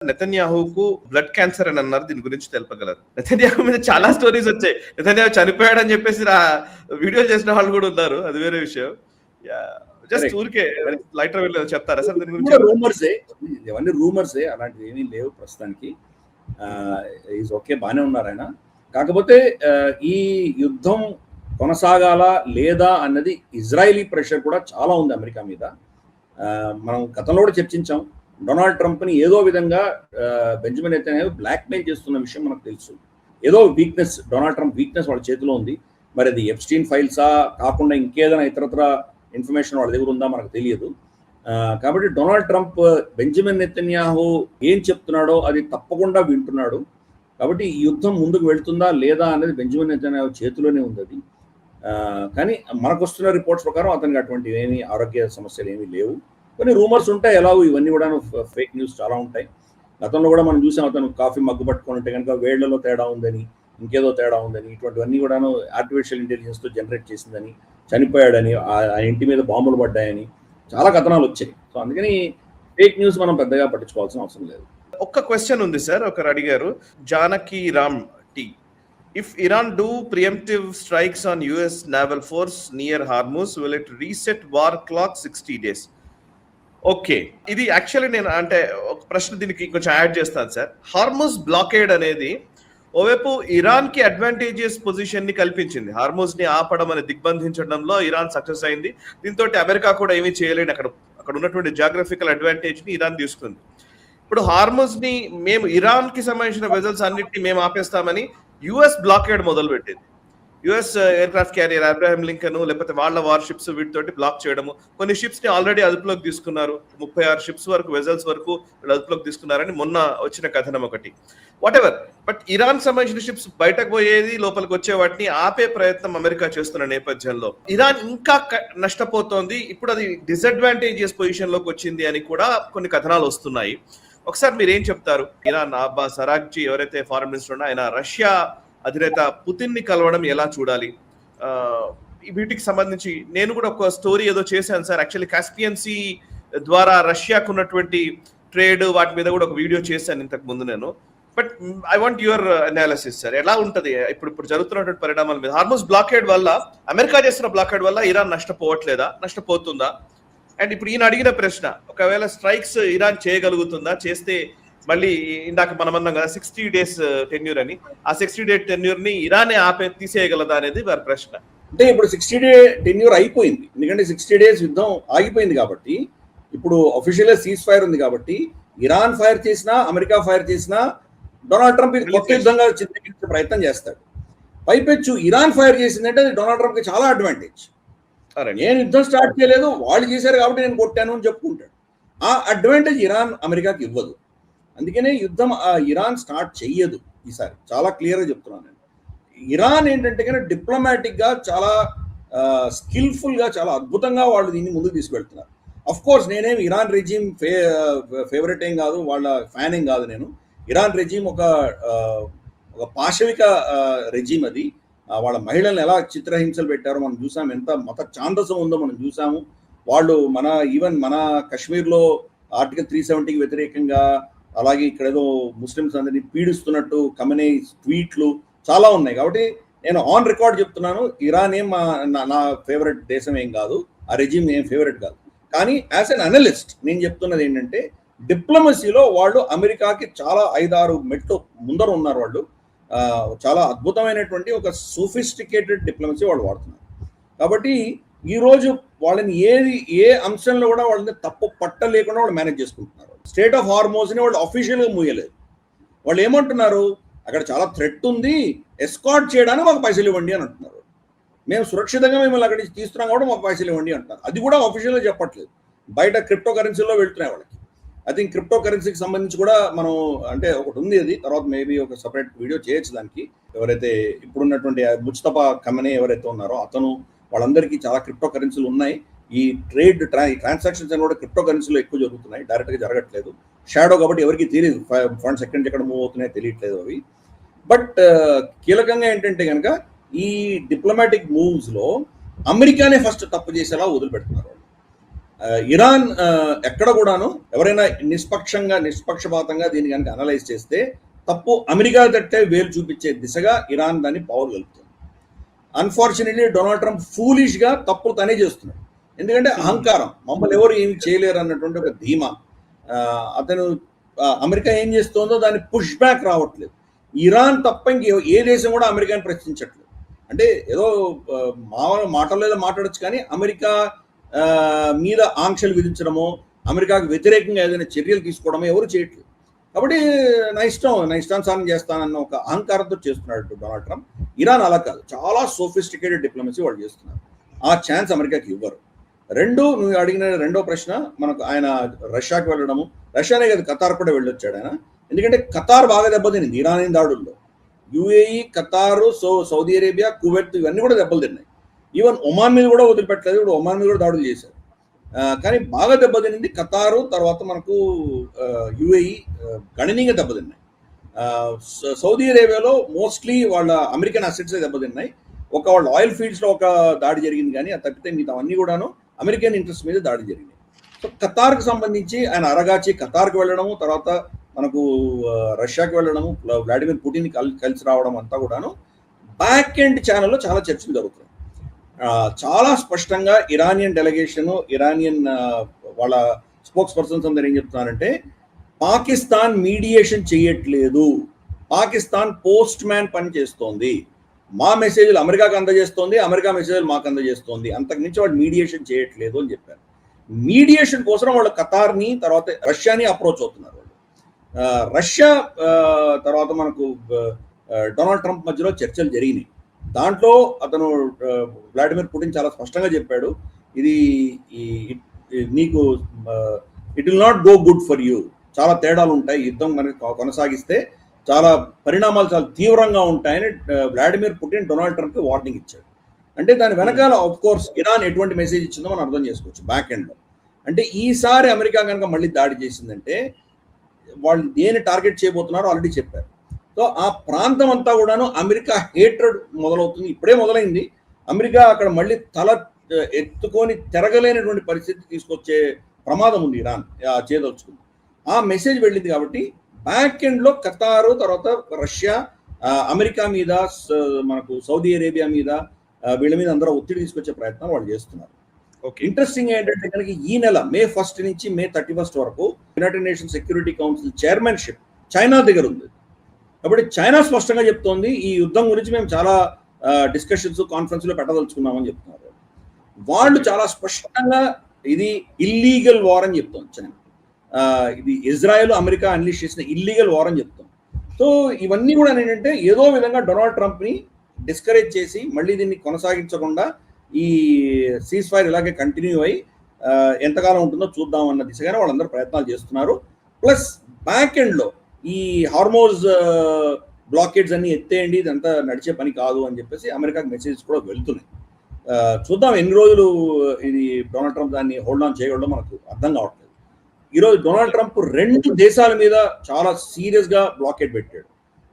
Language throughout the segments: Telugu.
నెతన్యాహుకు బ్లడ్ క్యాన్సర్ అని అన్నారు. దీని గురించి తెలుపగలరు? నెతన్యాహు మీద చాలా స్టోరీస్ వచ్చాయి. నెతన్యాహు చనిపోయాడని చెప్పేసి వీడియోలు చేసిన వాళ్ళు కూడా ఉన్నారు. అది వేరే విషయం. జస్ట్ ఊరికే లైటర్ వెళ్ళి చెప్తారా సార్ దీని గురించి? రూమర్సే, ఇవన్నీ రూమర్సే, అలాంటివి ఏమీ లేవు ప్రస్తుతానికి. ఈజ్ ఓకే, బాగానే ఉన్నారు ఆయన. కాకపోతే ఈ యుద్ధం కొనసాగాల లేదా అన్నది ఇజ్రాయిలీ ప్రెషర్ కూడా చాలా ఉంది అమెరికా మీద. మనం గతంలో కూడా చర్చించాం. డొనాల్డ్ ట్రంప్ని ఏదో విధంగా బెంజమిన్ నెతన్యాహు బ్లాక్మెయిల్ చేస్తున్న విషయం మనకు తెలుసు. ఏదో వీక్నెస్, డొనాల్డ్ ట్రంప్ వీక్నెస్ వాళ్ళ చేతిలో ఉంది. మరి అది ఎప్స్టీన్ ఫైల్సా కాకుండా ఇంకేదైనా ఇతరత్ర ఇన్ఫర్మేషన్ వాళ్ళ దగ్గర ఉందా మనకు తెలియదు. కాబట్టి డొనాల్డ్ ట్రంప్ బెంజమిన్ నెతన్యాహు ఏం చెప్తున్నాడో అది తప్పకుండా వింటున్నాడు. కాబట్టి ఈ యుద్ధం ముందుకు వెళ్తుందా లేదా అనేది బెంజమిన్ నెతన్యాహు చేతిలోనే ఉంది. అది కానీ మనకు వస్తున్న రిపోర్ట్స్ ప్రకారం అతనికి అటువంటి ఏమీ ఆరోగ్య సమస్యలు ఏమీ లేవు. కొన్ని రూమర్స్ ఉంటాయి, ఎలాగో ఇవన్నీ కూడా ఫేక్ న్యూస్ చాలా ఉంటాయి. గతంలో కూడా మనం చూసాం, అతను కాఫీ మగ్గు పట్టుకొని ఉంటే కనుక వేళ్లలో తేడా ఉందని, ఇంకేదో తేడా ఉందని, ఇటువంటివన్నీ కూడా ఆర్టిఫిషియల్ ఇంటెలిజెన్స్తో జనరేట్ చేసిందని, చనిపోయాడని, ఆ ఇంటి మీద బాంబులు పడ్డాయని చాలా కథనాలు వచ్చాయి. సో అందుకని ఫేక్ న్యూస్ మనం పెద్దగా పట్టించుకోవాల్సిన అవసరం లేదు. ఒక్క క్వశ్చన్ ఉంది సార్, ఒకరు అడిగారు, జానకి రామ్ టీ. If Iran do preemptive strikes on US naval force near Hormuz, will it reset war clock 60 days? Okay, ఇది యాక్చువల్లీ నేను అంటే ఒక ప్రశ్న దీనికి కొంచెం యాడ్ చేస్తాను సార్. హార్మూజ్ బ్లాకేడ్ అనేది ఓవైపు ఇరాన్ కి అడ్వాంటేజియస్ పొజిషన్ ని కల్పించింది. హార్మూజ్ ని ఆపడం అని దిగ్బంధించడంలో ఇరాన్ సక్సెస్ అయింది. దీంతో అమెరికా కూడా ఏమీ చేయలేని అక్కడ ఉన్నటువంటి జాగ్రఫికల్ అడ్వాంటేజ్ ని ఇరాన్ తీసుకుంది. ఇప్పుడు హార్మూజ్ ని మేము ఇరాన్ కి సంబంధించిన వెజల్స్ అన్నిటిని మేము ఆపేస్తామని యుఎస్ బ్లాకేడ్ మొదలు పెట్టింది. US air craft carrier Abraham Lincoln లేకపోతే వాళ్ళ వార్ షిప్స్ వీటితోటి బ్లాక్ చేయడము. కొన్ని షిప్స్ ని ఆల్రెడీ అదుపులోకి తీసుకున్నారు. 36 షిప్స్ వరకు, వెజల్స్ వరకు అదుపులోకి తీసుకున్నారని మొన్న వచ్చిన కథనం ఒకటి. వాట్ ఎవర్, బట్ ఇరాన్ సంబంధించిన షిప్స్ బయటకు పోయేది, లోపలికి వచ్చే వాటిని ఆపే ప్రయత్నం అమెరికా చేస్తున్న నేపథ్యంలో ఇరాన్ ఇంకా నష్టపోతోంది. ఇప్పుడు అది డిసడ్వాంటేజియస్ పొజిషన్ లోకి వచ్చింది అని కూడా కొన్ని కథనాలు వస్తున్నాయి. ఒకసారి మీరు ఏం చెప్తారు? ఇరాన్ అబ్బాస్ అరాగ్జీ ఎవరైతే ఫారెన్ మినిస్టర్ ఉన్నా ఆయన రష్యా అధినేత పుతిన్ ని కలవడం ఎలా చూడాలి? వీటికి సంబంధించి నేను కూడా ఒక స్టోరీ ఏదో చేశాను సార్. యాక్చువల్లీ కాస్పియన్ సీ ద్వారా రష్యాకు ఉన్నటువంటి ట్రేడ్ వాటి మీద కూడా ఒక వీడియో చేశాను ఇంతకు ముందు నేను. But I want your analysis sir. ఎలా ఉంటది ఇప్పుడు జరుగుతున్నటువంటి పరిణామాల మీద? హార్మూజ్ బ్లాకేడ్ వల్ల, అమెరికా చేస్తున్న బ్లాకేడ్ వల్ల ఇరాన్ నష్టపోవట్లేదా, నష్టపోతుందా? అండ్ ఇప్పుడు ఈయన అడిగిన ప్రశ్న, ఒకవేళ స్ట్రైక్స్ ఇరాన్ చేయగలుగుతుందా, చేస్తే మళ్ళీ ఇందాక మనం అన్నాం కదా 60 days టెన్యూర్ అని, ఆ 60 day టెన్యూర్ ని ఇరానే తీసేయగలదా అనేది వారి ప్రశ్న. అంటే ఇప్పుడు 60 day టెన్యూర్ అయిపోయింది, ఎందుకంటే 60 days యుద్ధం ఆగిపోయింది కాబట్టి ఇప్పుడు అఫీషియల్ సీజ్ ఫైర్ ఉంది కాబట్టి ఇరాన్ ఫైర్ చేసినా అమెరికా ఫైర్ చేసినా డొనాల్డ్ ట్రంప్ కొత్త యుద్ధంగా చిత్రీకరించే ప్రయత్నం చేస్తాడు. పైపెచ్చు ఇరాన్ ఫైర్ చేసిందంటే అది డొనాల్డ్ ట్రంప్ కి చాలా అడ్వాంటేజ్. నేను యుద్ధం స్టార్ట్ చేయలేదు, వాళ్ళు చేశారు కాబట్టి నేను కొట్టాను అని చెప్పుకుంటాడు. ఆ అడ్వాంటేజ్ ఇరాన్ అమెరికాకి ఇవ్వదు. అందుకనే యుద్ధం ఇరాన్ స్టార్ట్ చెయ్యదు ఈసారి. చాలా క్లియర్గా చెప్తున్నాను నేను. ఇరాన్ ఏంటంటే కానీ డిప్లొమాటిక్ గా చాలా స్కిల్ఫుల్ గా చాలా అద్భుతంగా వాళ్ళు దీన్ని ముందుకు తీసుకెళ్తున్నారు. అఫ్ కోర్స్ నేనేం ఇరాన్ రెజీమ్ ఫేవరెట్ ఏం కాదు, వాళ్ళ ఫ్యాన్ ఏం కాదు నేను. ఇరాన్ రెజీమ్ ఒక పాశవిక రెజీమ్. అది వాళ్ళ మహిళలను ఎలా చిత్రహింసలు పెట్టారో మనం చూసాము, ఎంత మత ఛాందసం ఉందో మనం చూసాము. వాళ్ళు ఈవెన్ మన కాశ్మీర్లో ఆర్టికల్ 370కి వ్యతిరేకంగా, అలాగే ఇక్కడ ఏదో ముస్లిమ్స్ అందరినీ పీడిస్తున్నట్టు కమెనీ ట్వీట్లు చాలా ఉన్నాయి. కాబట్టి నేను ఆన్ రికార్డ్ చెప్తున్నాను, ఇరాన్ ఏం నా ఫేవరెట్ దేశం ఏం కాదు, ఆ రెజీమ్ ఏం ఫేవరెట్ కాదు. కానీ యాజ్ అన్ అనలిస్ట్ నేను చెప్తున్నది ఏంటంటే డిప్లొమసీలో వాళ్ళు అమెరికాకి చాలా 5-6 మెట్లు ముందర ఉన్నారు. వాళ్ళు చాలా అద్భుతమైనటువంటి ఒక సోఫిస్టికేటెడ్ డిప్లొమసీ వాళ్ళు వాడుతున్నారు. కాబట్టి ఈరోజు వాళ్ళని ఏ అంశంలో కూడా వాళ్ళని తప్పు పట్టలేకుండా వాళ్ళు మేనేజ్ చేసుకుంటున్నారు. స్టేట్ ఆఫ్ హార్మోజ్ని వాళ్ళు అఫీషియల్గా మూయలేదు. వాళ్ళు ఏమంటున్నారు, అక్కడ చాలా థ్రెట్ ఉంది, ఎస్కార్ట్ చేయడానికి మాకు పైసలు ఇవ్వండి అని అంటున్నారు. మేము సురక్షితంగా మిమ్మల్ని అక్కడి నుంచి తీస్తున్నాం కూడా మాకు పైసలు ఇవ్వండి అంటున్నారు. అది కూడా అఫీషియల్గా చెప్పట్లేదు, బయట క్రిప్టో కరెన్సీలో వెళ్తున్నాయి వాళ్ళకి. ఐ థింక్ క్రిప్టో కరెన్సీకి సంబంధించి కూడా మనం అంటే ఒకటి ఉంది, అది తర్వాత మేబీ ఒక సపరేట్ వీడియో చేయొచ్చు దానికి. ఎవరైతే ఇప్పుడున్నటువంటి ముస్తఫా కమనీ ఎవరైతే ఉన్నారో అతను, వాళ్ళందరికీ చాలా క్రిప్టో కరెన్సీలు ఉన్నాయి. ఈ ట్రాన్సాక్షన్స్ అని కూడా క్రిప్టో కరెన్సీలో ఎక్కువ జరుగుతున్నాయి, డైరెక్ట్గా జరగట్లేదు. షాడో కాబట్టి ఎవరికి తెలియదు ఫండ్స్ ఎక్కడి నుంచి ఎక్కడ మూవ్ అవుతున్నాయో తెలియట్లేదు అవి. బట్ కీలకంగా ఏంటంటే కనుక ఈ డిప్లొమాటిక్ మూవ్స్లో అమెరికానే ఫస్ట్ తప్పు చేసేలా వదిలిపెడుతున్నారు. ఇరాన్ ఎక్కడ కూడాను ఎవరైనా నిష్పక్షపాతంగా దీన్ని కనుక అనలైజ్ చేస్తే తప్పు అమెరికా తట్టే వేలు చూపించే దిశగా ఇరాన్ దాన్ని పవర్ కలుపుతుంది. అన్ఫార్చునేట్లీ డొనాల్డ్ ట్రంప్ ఫూలిష్ గా తప్పులు తనే చేస్తున్నాడు. ఎందుకంటే అహంకారం, మమ్మల్ని ఎవరు ఏమి చేయలేరు అన్నటువంటి ఒక ధీమా. అతను అమెరికా ఏం చేస్తుందో దాన్ని పుష్ బ్యాక్ రావట్లేదు. ఇరాన్ తప్ప ఇంక ఏ దేశం కూడా అమెరికాని ప్రశ్నించట్లేదు. అంటే ఏదో మాటల్లో మాట్లాడచ్చు, కానీ అమెరికా మీద ఆంక్షలు విధించడమో అమెరికాకు వ్యతిరేకంగా ఏదైనా చర్యలు తీసుకోవడమో ఎవరు చేయట్లేదు. కాబట్టి నా ఇష్టానుసారం చేస్తానన్న ఒక అహంకారంతో చేస్తున్నాడు డొనాల్డ్ ట్రంప్. ఇరాన్ అలా కాదు, చాలా సోఫిస్టికేటెడ్ డిప్లొమసీ వాళ్ళు చేస్తున్నారు. ఆ ఛాన్స్ అమెరికాకి ఇవ్వరు. నువ్వు అడిగిన రెండో ప్రశ్న, మనకు ఆయన రష్యాకి వెళ్ళడము, రష్యానే కాదు ఖతార్ కూడా వెళ్ళొచ్చాడు ఆయన. ఎందుకంటే ఖతార్ బాగా దెబ్బతినింది ఇరాన్ దాడుల్లో. యుఏఈ, ఖతారు, సౌదీ అరేబియా, కువైట్ ఇవన్నీ కూడా దెబ్బలు తిన్నాయి. ఈవెన్ ఒమాన్ మీద కూడా వదిలిపెట్టలేదు, ఇప్పుడు ఒమాన్ మీద కూడా దాడులు చేశారు. కానీ బాగా దెబ్బతినింది ఖతారు, తర్వాత మనకు యుఏఈ గణనీయంగా దెబ్బతిన్నాయి. సౌదీ అరేబియాలో మోస్ట్లీ వాళ్ళ అమెరికన్ అసెట్స్ దెబ్బతిన్నాయి. వాళ్ళ ఆయిల్ ఫీల్డ్స్ లో ఒక దాడి జరిగింది, కానీ అది తప్పితే మిగతా అన్ని కూడాను అమెరికన్ ఇంట్రెస్ట్ మీద దాడి జరిగింది. సో ఖతార్కి సంబంధించి ఆయన అరగాచి ఖతార్కి వెళ్ళడము, తర్వాత మనకు రష్యాకి వెళ్ళడము, వ్లాడిమిర్ పుటిన్ కలిసి రావడం అంతా కూడాను బ్యాక్ ఎండ్ ఛానల్లో చాలా చర్చలు జరుగుతున్నాయి. చాలా స్పష్టంగా ఇరానియన్ డెలిగేషన్, ఇరానియన్ వాళ్ళ స్పోక్స్ పర్సన్స్ అందరూ ఏం చెప్తున్నారంటే, పాకిస్తాన్ మీడియేషన్ చేయట్లేదు, పాకిస్తాన్ పోస్ట్ మ్యాన్ పని చేస్తోంది, మా మెసేజ్లు అమెరికాకు అందజేస్తోంది, అమెరికా మెసేజ్లు మాకు అందజేస్తోంది, అంతకుమించి వాళ్ళు మీడియేషన్ చేయట్లేదు అని చెప్పారు. మీడియేషన్ కోసం వాళ్ళు ఖతార్ని తర్వాత రష్యాని అప్రోచ్ అవుతున్నారు. వాళ్ళు రష్యా తర్వాత మనకు డొనాల్డ్ ట్రంప్ మధ్యలో చర్చలు జరిగినాయి. దాంట్లో అతను వ్లాడిమిర్ పుటిన్ చాలా స్పష్టంగా చెప్పాడు, ఇది నీకు it will not go good for you, చాలా తేడాలు ఉంటాయి, యుద్ధం మనకి కొనసాగిస్తే చాలా పరిణామాలు చాలా తీవ్రంగా ఉంటాయని వ్లాడిమిర్ పుటిన్ డొనాల్డ్ ట్రంప్కి వార్నింగ్ ఇచ్చాడు. అంటే దాని వెనకాల ఆఫ్ కోర్స్ ఇరాన్ ఎటువంటి మెసేజ్ ఇచ్చిందో మనం అర్థం చేసుకోవచ్చు బ్యాక్ ఎండ్లో. అంటే ఈసారి అమెరికా కనుక మళ్ళీ దాడి చేసిందంటే వాళ్ళు దేని టార్గెట్ చేయబోతున్నారో ఆల్రెడీ చెప్పారు. సో ఆ ప్రాంతం అంతా కూడాను అమెరికా హేట్రెడ్ మొదలవుతుంది, ఇప్పుడే మొదలైంది. అమెరికా అక్కడ మళ్ళీ తల ఎత్తుకొని తిరగలేనటువంటి పరిస్థితి తీసుకొచ్చే ప్రమాదం ఉంది ఇరాన్ చేయదలుచుకుంది. ఆ మెసేజ్ వెళ్ళింది కాబట్టి బ్యాక్ ఎండ్లో ఖతారు, తర్వాత రష్యా, అమెరికా మీద, మనకు సౌదీ అరేబియా మీద, వీళ్ళ మీద అందరూ ఒత్తిడి తీసుకొచ్చే ప్రయత్నం వాళ్ళు చేస్తున్నారు. ఇంట్రెస్టింగ్ ఏంటంటే కనుక ఈ నెల May 1 నుంచి May 31 వరకు United nations security council chairmanship China దగ్గర ఉంది. కాబట్టి చైనా స్పష్టంగా చెప్తోంది, ఈ యుద్ధం గురించి మేము చాలా డిస్కషన్స్ కాన్ఫరెన్స్ లో పెట్టదలుచుకున్నామని చెప్తున్నారు. వాళ్ళు చాలా స్పష్టంగా ఇది ఇల్లీగల్ వార్ అని చెప్తోంది చైనా. ఇది ఇజ్రాయెల్ అమెరికా అన్లీష్ చేసిన ఇల్లీగల్ వార్ అని చెప్తాం. సో ఇవన్నీ కూడా ఏంటంటే ఏదో విధంగా డొనాల్డ్ ట్రంప్ని డిస్కరేజ్ చేసి మళ్ళీ దీన్ని కొనసాగించకుండా ఈ సీజ్ ఫైర్ ఇలాగే కంటిన్యూ అయ్యి ఎంతకాలం ఉంటుందో చూద్దాం అన్న దిశగానే వాళ్ళందరూ ప్రయత్నాలు చేస్తున్నారు. ప్లస్ బ్యాక్ ఎండ్లో ఈ హార్మోజ్ బ్లాకేడ్స్ అన్ని ఎత్తేయండి, ఇదంతా నడిచే పని కాదు అని చెప్పేసి అమెరికాకి మెసేజ్ కూడా వెళ్తున్నాయి. చూద్దాం ఎన్ని రోజులు ఇది డొనాల్డ్ ట్రంప్ దాన్ని హోల్డ్ ఆన్ చేయగలడో మనకు అర్థం కావట్లేదు. ఈరోజు డొనాల్డ్ ట్రంప్ 2 దేశాల మీద చాలా సీరియస్ గా బ్లాకేడ్ పెట్టాడు.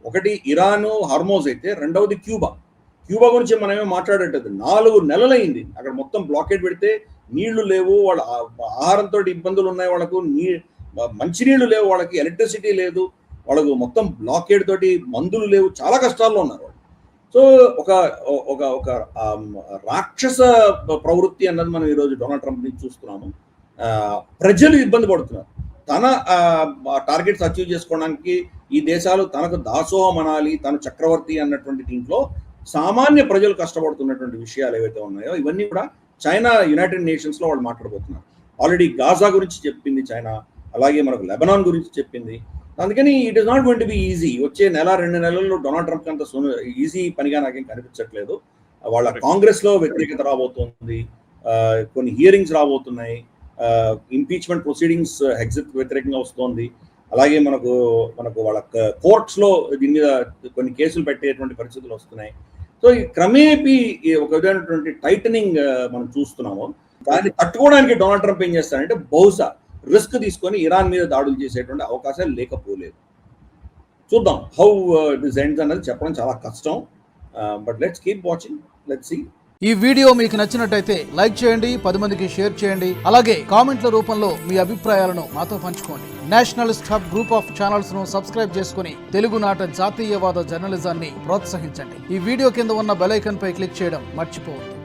ఒకటి ఇరాన్ హార్మోజ్ అయితే, రెండవది క్యూబా గురించి మనమే మాట్లాడేటది 4 నెలలైంది అక్కడ మొత్తం బ్లాకేడ్ పెడితే. నీళ్లు లేవు, వాళ్ళ ఆహారంతో ఇబ్బందులు ఉన్నాయి, వాళ్ళకు మంచినీళ్లు లేవు, వాళ్ళకి ఎలక్ట్రిసిటీ లేదు, వాళ్ళకు మొత్తం బ్లాకేడ్ తోటి మందులు లేవు, చాలా కష్టాల్లో ఉన్నారు వాళ్ళు. సో ఒక ఒక ఒక రాక్షస ప్రవృత్తి అన్నది మనం ఈరోజు డొనాల్డ్ ట్రంప్ నుంచి చూస్తున్నాము. ప్రజలు ఇబ్బంది పడుతున్నారు. తన టార్గెట్స్ అచీవ్ చేసుకోవడానికి ఈ దేశాలు తనకు దాసోహం అనాలి, తన చక్రవర్తి అన్నటువంటి దీంట్లో సామాన్య ప్రజలు కష్టపడుతున్నటువంటి విషయాలు ఏవైతే ఉన్నాయో ఇవన్నీ కూడా చైనా యునైటెడ్ నేషన్స్ లో వాళ్ళు మాట్లాడబోతున్నారు. ఆల్రెడీ గాజా గురించి చెప్పింది చైనా, అలాగే మనకు లెబనాన్ గురించి చెప్పింది. అందుకని it is not going to be easy. వచ్చే 1-2 నెలల్లో డొనాల్డ్ ట్రంప్ అంత ఈజీ పనిగా నాకేం కనిపించట్లేదు. వాళ్ళ కాంగ్రెస్ లో వ్యతిరేకత రాబోతుంది, కొన్ని హియరింగ్స్ రాబోతున్నాయి, ఇంపీచ్మెంట్ ప్రొసీడింగ్స్ హెగ్జిట్ వ్యతిరేకంగా వస్తోంది. అలాగే మనకు వాళ్ళ కోర్ట్స్ లో దీని మీద కొన్ని కేసులు పెట్టేటువంటి పరిస్థితులు వస్తున్నాయి. సో ఈ క్రమేపీ ఒక విధమైనటువంటి టైటనింగ్ మనం చూస్తున్నాము. దాన్ని తట్టుకోవడానికి డొనాల్డ్ ట్రంప్ ఏం చేస్తారంటే బహుశా రిస్క్ తీసుకొని ఇరాన్ మీద దాడులు చేసేటువంటి అవకాశాలు లేకపోలేదు. చూద్దాం హౌ దిస్ ఎండ్స్ అన్నది చెప్పడం చాలా కష్టం. But let's keep watching, let's see. ఈ వీడియో మీకు నచ్చినట్టయితే లైక్ చేయండి, 10 మందికి షేర్ చేయండి. అలాగే కామెంట్ల రూపంలో మీ అభిప్రాయాలను మాతో పంచుకోండి. Nationalist hub group of channels ను సబ్స్క్రైబ్ చేసుకుని తెలుగునాట జాతీయవాద జర్నలిజాన్ని ప్రోత్సహించండి. ఈ వీడియో కింద ఉన్న బెల్ ఐకాన్ పై క్లిక్ చేయడం మర్చిపోవద్దు.